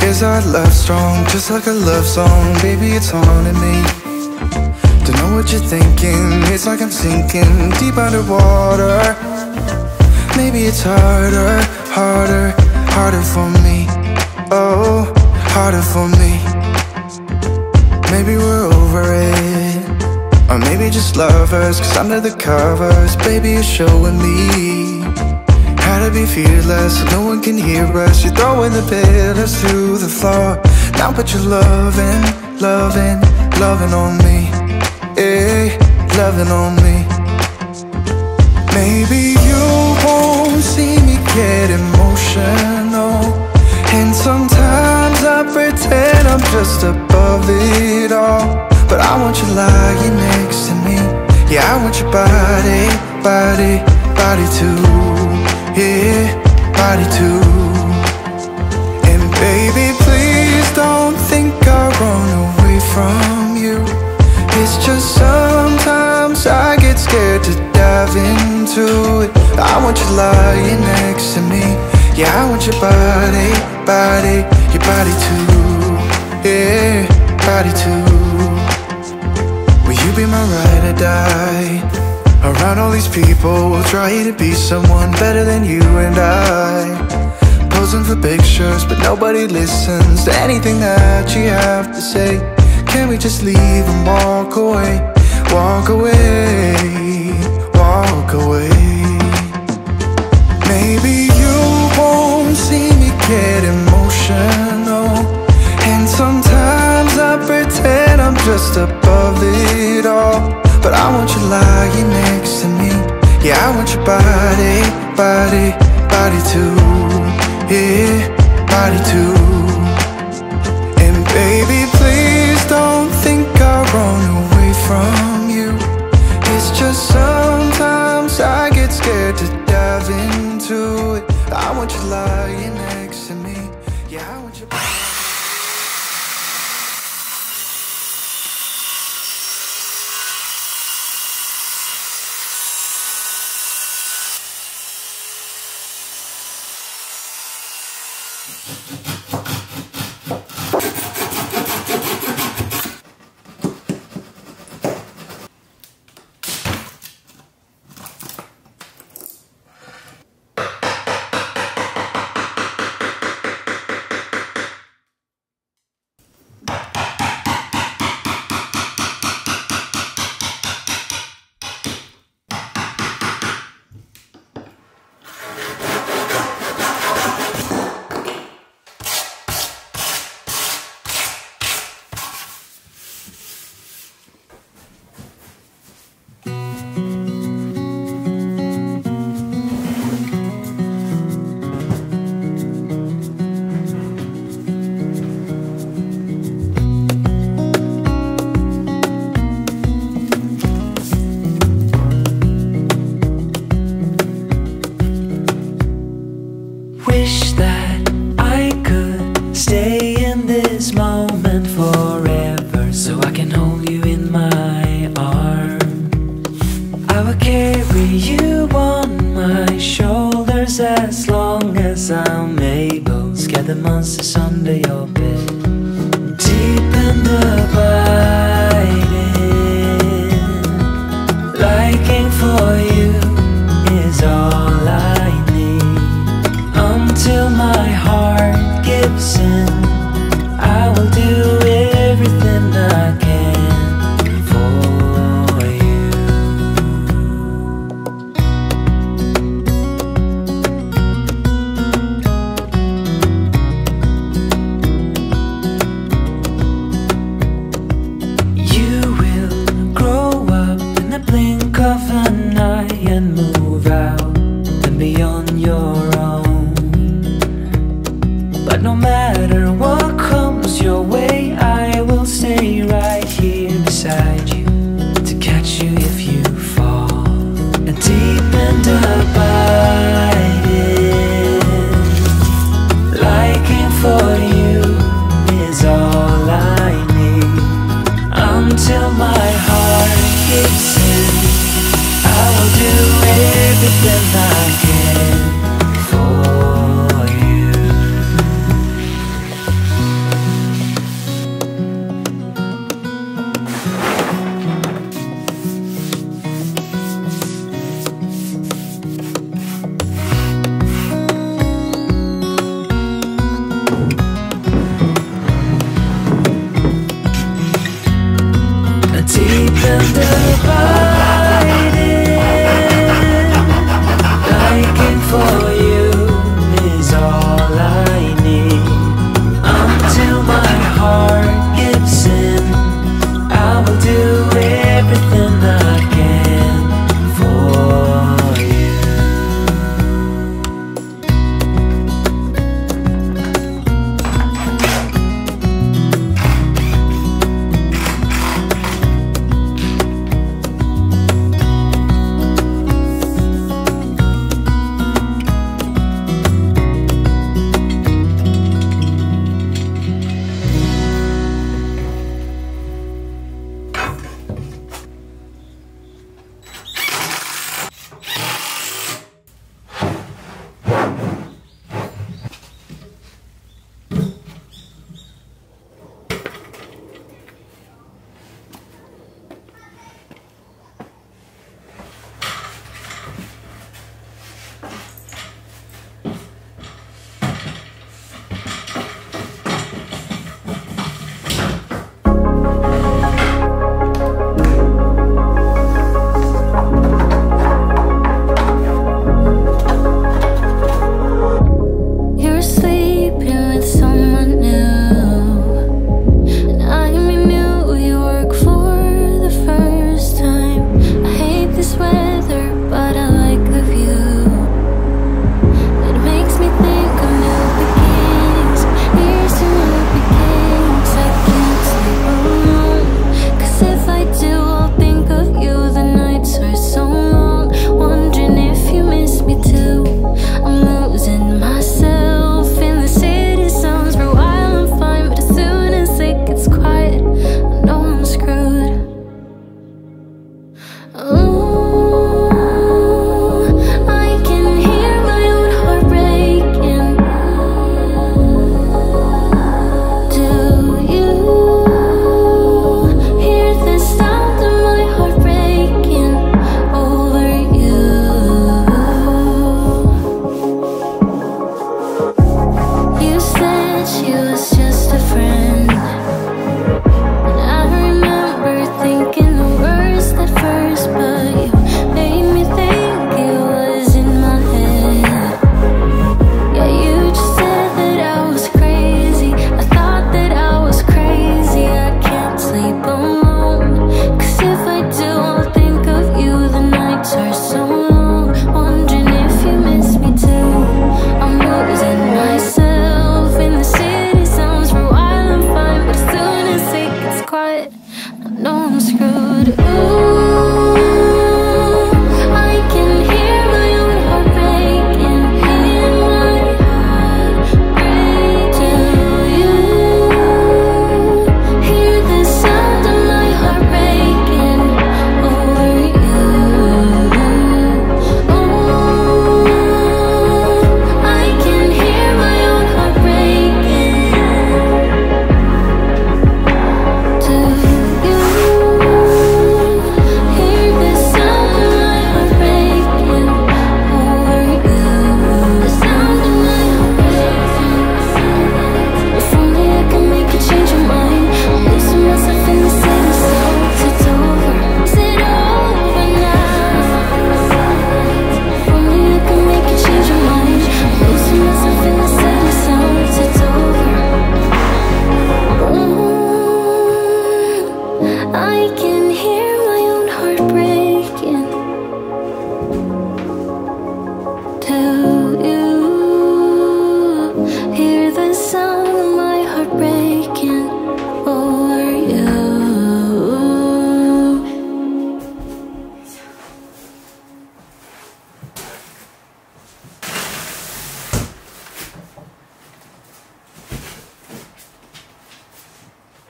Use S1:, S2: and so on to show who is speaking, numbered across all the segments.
S1: Is our love strong, just like a love song? Baby, it's haunting me. Don't know what you're thinking. It's like I'm sinking deep underwater. Maybe it's harder, harder, harder for me. Oh, harder for me. Maybe we're over it, or maybe just lovers, 'cause under the covers, baby, you're showing me how to be fearless, so no one can hear us. You're throwing the pillars through the floor. Now put your loving, loving, loving on me. Hey, loving on me. Maybe you won't see me get emotional, and sometimes I pretend I'm just above it all. But I want you lying next to me. Yeah, I want your body, body, body too. Yeah, body too. And baby, please don't think I'll run away from you. It's just sometimes I get scared to dive into it. I want you lying next to me. Yeah, I want your body, body, your body too. Yeah, body too. Will you be my ride or die? Around all these people, we'll try to be someone better than you and I. Posing for pictures, but nobody listens to anything that you have to say. Can we just leave and walk away? Walk away, walk away. Maybe you won't see me get emotional, and sometimes I pretend I'm just above it all. But I want you lying next to me. Yeah, I want your body, body, body too. Yeah, body too. And baby, please don't think I'll run away from you. It's just sometimes I get scared to dive into it. I want you lying next to me. Yeah, I want your body.
S2: Wish that I could stay in this moment forever, so I can hold you in my arms. I will carry you on my shoulders as long as I'm able. Scare the monsters under your bed. Deep and abiding, liking for you is all I need. Until my heart gives in, I will do everything I can for you. You will grow up in the blink of an eye and move out and beyond your own. But no matter what comes your way, I will stay right here beside you to catch you if you fall. And deep and abiding, liking for you is all I need. Until my heart gives in, I will do everything I can for you. Deep and abiding, liking for you is all I need. Until my heart gives in, I will do everything I can for you.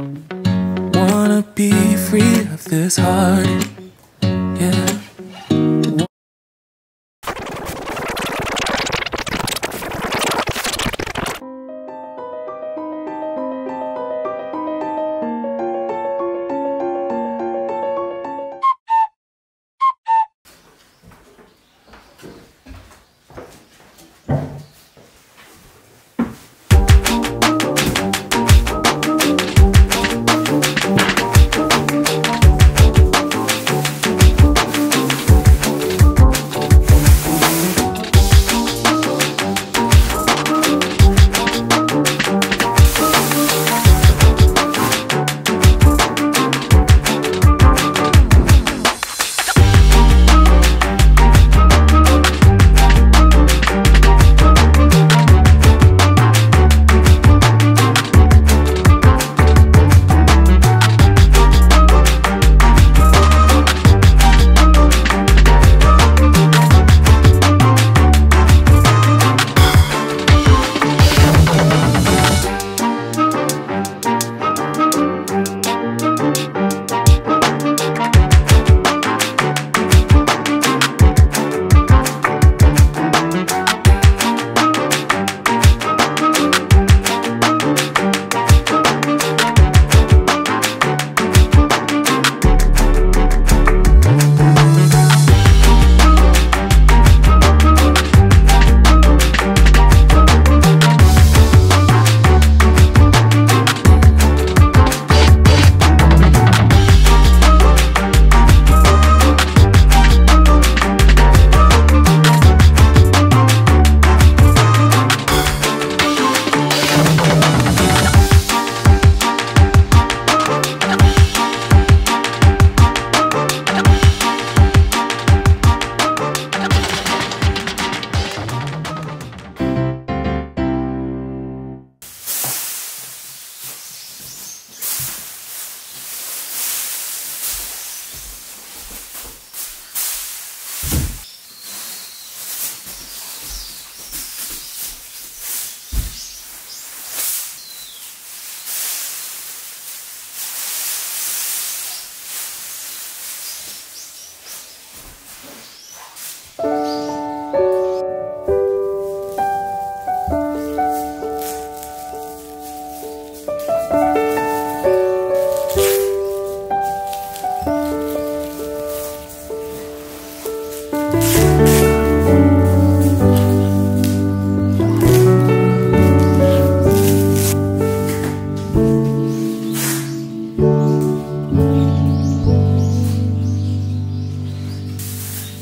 S1: Wanna be free of this heart, yeah.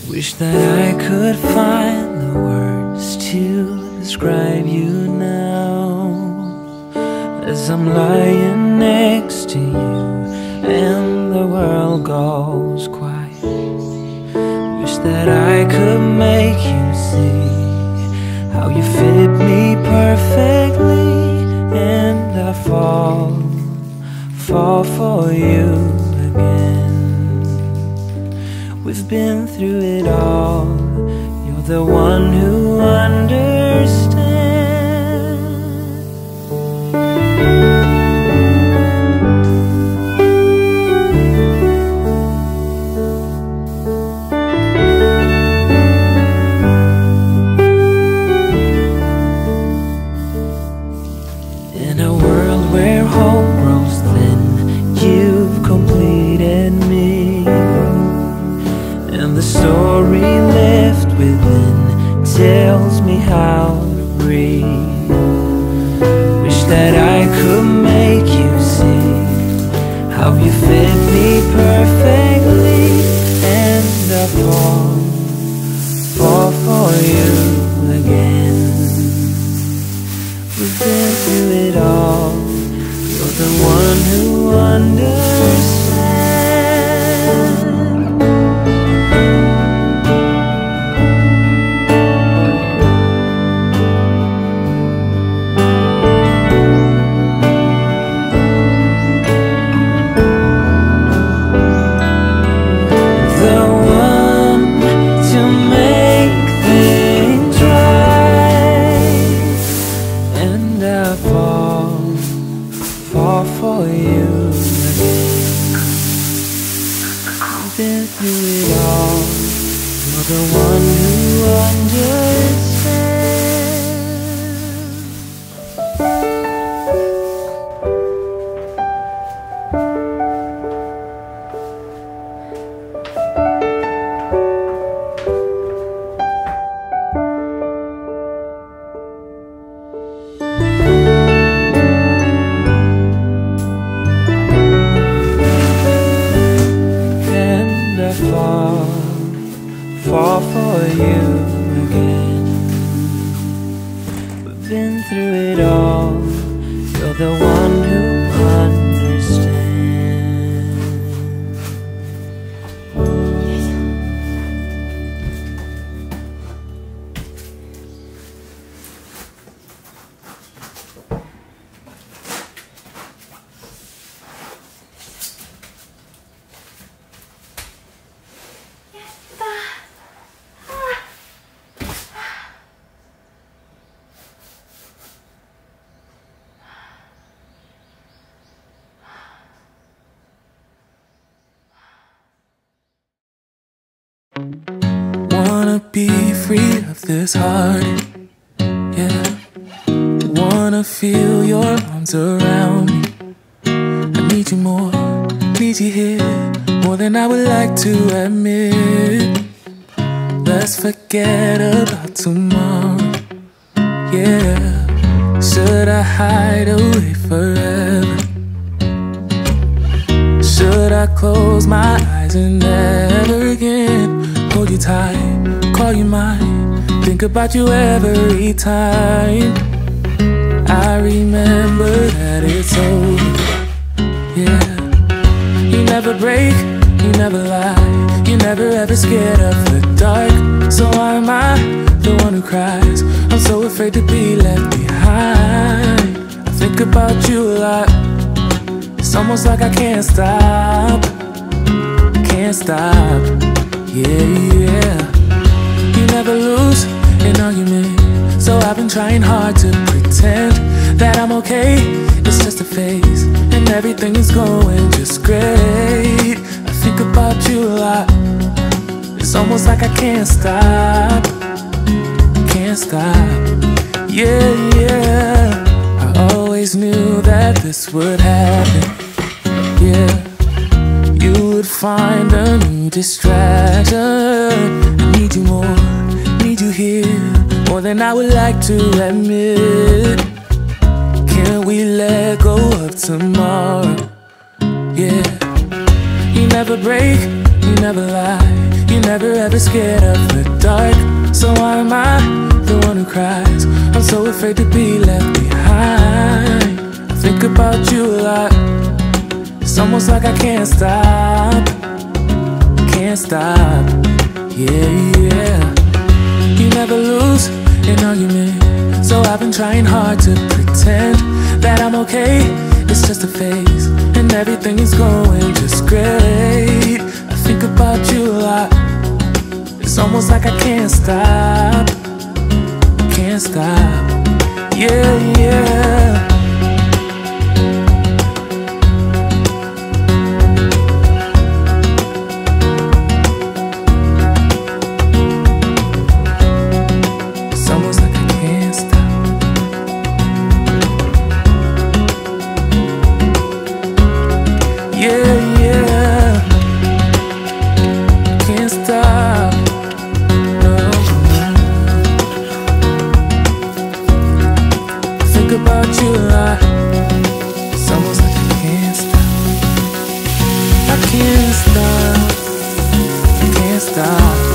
S2: Wish that I could find the words to describe you now, as I'm lying next to you and the world goes quiet. Wish that I could make you see how you fit me perfectly, and I fall for you again. We've been through it all. You're the one who understands. In a world where hope grows thin, you've completed me, and the story left within tells me how to breathe. Wish that I could make you see how you fit me perfectly, and I fall for you again. We've been through it all. You're the one who understands. For you the one who understands. Fall for you again. We've been through it all. You're the one who understands.
S1: Wanna be free of this heart, yeah. Wanna feel your arms around me. I need you more, need you here, more than I would like to admit. Let's forget about tomorrow, yeah. Should I hide away forever? Should I close my eyes and never again hold you tight, call you mine, think about you every time? I remember that it's over, yeah. You never break, you never lie, you never ever scared of the dark. So why am I the one who cries? I'm so afraid to be left behind. I think about you a lot. It's almost like I can't stop, can't stop, yeah, yeah. You never lose an argument, so I've been trying hard to pretend that I'm okay. It's just a phase, and everything is going just great. I think about you a lot. It's almost like I can't stop, can't stop, yeah, yeah. I always knew that this would happen, yeah. You would find a new distraction. I need you more, need you here, more than I would like to admit. Can we let go of tomorrow, yeah. You never break, you never lie, you never ever scared of the dark. So why am I the one who cries? I'm so afraid to be left behind. I think about you a lot. It's almost like I can't stop, can't stop, yeah, yeah. You never lose an argument, so I've been trying hard to pretend that I'm okay. It's just a phase, and everything is going just great. I think about you a lot. It's almost like I can't stop, can't stop, yeah, yeah. About you a lot. It's almost like I can't stop, I can't stop, I can't stop.